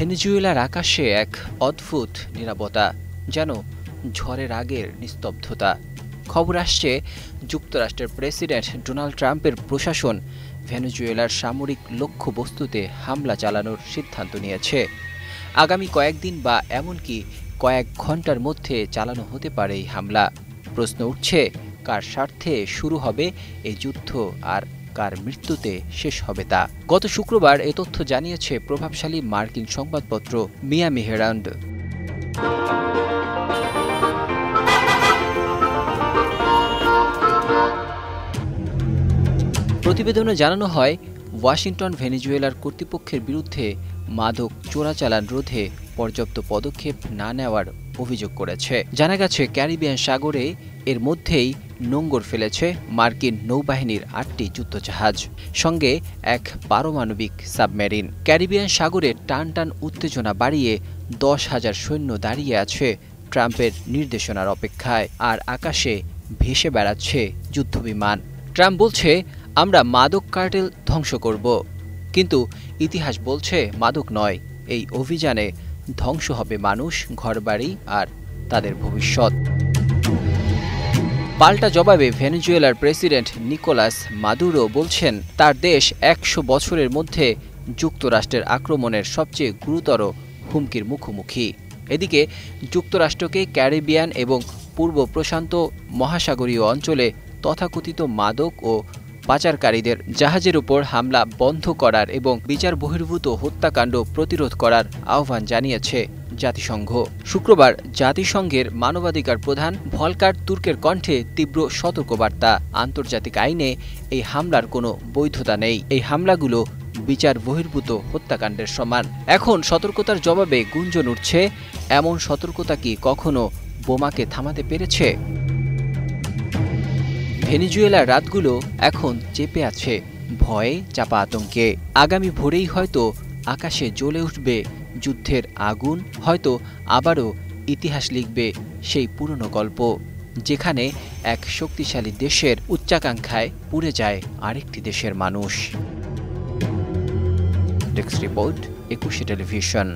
ভেনেজুয়েলার আকাশে এক অদ্ভুত নীরবতা, যেন ঝড়ের আগের নিস্তব্ধতা। খবর আসছে, যুক্তরাষ্ট্রের প্রেসিডেন্ট ডোনাল্ড ট্রাম্পের প্রশাসন ভেনেজুয়েলার সামরিক লক্ষ্যবস্তুতে হামলা চালানোর সিদ্ধান্ত নিয়েছে। আগামী কয়েকদিন বা এমনকি কয়েক ঘন্টার মধ্যে চালানো হতে পারে এই হামলা। প্রশ্ন উঠছে, কার স্বার্থে শুরু হবে এই যুদ্ধ আর কার মৃত্যুতে শেষ হবে তা। গত শুক্রবার এ তথ্য জানিয়েছে প্রভাবশালী মার্কিন সংবাদপত্র মিয়ামি হেরাল্ড। প্রতিবেদনে জানানো হয়, ওয়াশিংটন ভেনেজুয়েলার কর্তৃপক্ষের বিরুদ্ধে মাদক চোরাচালান রোধে পর্যাপ্ত পদক্ষেপ না নেওয়ার অভিযোগ করেছে। জানা গেছে, ক্যারিবিয়ান সাগরে এর মধ্যেই নোঙর ফেলেছে মার্কিন নৌবাহিনীর ৮টি যুদ্ধজাহাজ, সঙ্গে এক পারমাণবিক সাবমেরিন। ক্যারিবিয়ান সাগরে টান টান উত্তেজনা বাড়িয়ে ১০,০০০ সৈন্য দাঁড়িয়ে আছে ট্রাম্পের নির্দেশনার অপেক্ষায়, আর আকাশে ভেসে বেড়াচ্ছে যুদ্ধবিমান। ট্রাম্প বলছে, আমরা মাদক কার্টেল ধ্বংস করব, কিন্তু ইতিহাস বলছে মাদক নয়, এই অভিযানে ধ্বংস হবে মানুষ, ঘরবাড়ি আর তাদের ভবিষ্যৎ। পাল্টা জবাবে ভেনেজুয়েলার প্রেসিডেন্ট নিকোলাস মাদুরো বলছেন, তার দেশ ১০০ বছরের মধ্যে যুক্তরাষ্ট্রের আক্রমণের সবচেয়ে গুরুতর হুমকির মুখোমুখি। এদিকে যুক্তরাষ্ট্রকে ক্যারিবিয়ান এবং পূর্ব প্রশান্ত মহাসাগরীয় অঞ্চলে তথাকথিত মাদক ও পাচারকারীদের জাহাজের উপর হামলা বন্ধ করার এবং বিচার বহির্ভূত হত্যাকাণ্ড প্রতিরোধ করার আহ্বান জানিয়েছে জাতিসংঘ। শুক্রবার জাতিসংঘের মানবাধিকার প্রধান ভলকার তুর্কের কণ্ঠে তীব্র সতর্কবার্তা, আন্তর্জাতিক আইনে এই হামলার কোনো বৈধতা নেই, এই হামলাগুলো বিচার বহির্ভূত হত্যাকাণ্ডের সমান। এখন সতর্কতার জবাবে গুঞ্জন উঠছে, এমন সতর্কতা কি কখনো বোমাকে থামাতে পেরেছে? ভেনেজুয়েলার রাতগুলো এখন চেপে আছে ভয়ে, চাপা আতঙ্কে। আগামী ভোরেই হয়তো আকাশে জ্বলে উঠবে যুদ্ধের আগুন, হয়তো আবারও ইতিহাস লিখবে সেই পুরনো গল্প, যেখানে এক শক্তিশালী দেশের উচ্চাকাঙ্ক্ষায় পুড়ে যায় আরেকটি দেশের মানুষ। Desk report, ২১ television.